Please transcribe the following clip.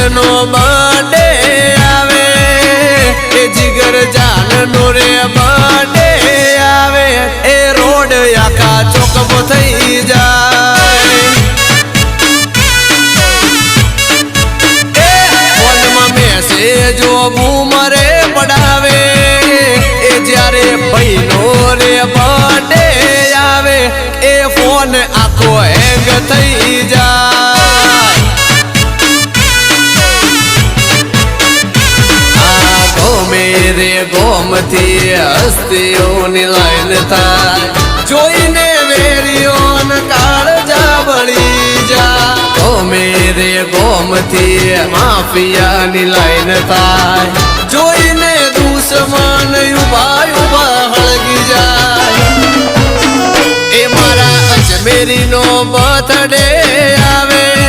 નો birthday આવે એ જીગર જાન નો રે બર્થડે આવે એ રોડ આખા ચોકબો થઈ જાય એ ફોનમાં મેસેજો બૂમરે પડાવે એ જ્યારે ભાઈનો રે બર્થડે આવે એ ફોન આખો હેંગ થઈ જાય મેરે ગોમથી હસ્તીઓની લાઈન થાય જોઈને વેરીઓન કાળજા બળી જા ઓ મેરે ગોમથી માફિયાની લાઈન થાય જોઈને દુશ્મન ઉભા ઉભા હળગી જાય એ મારા અજમેરીનો બર્થડે આવે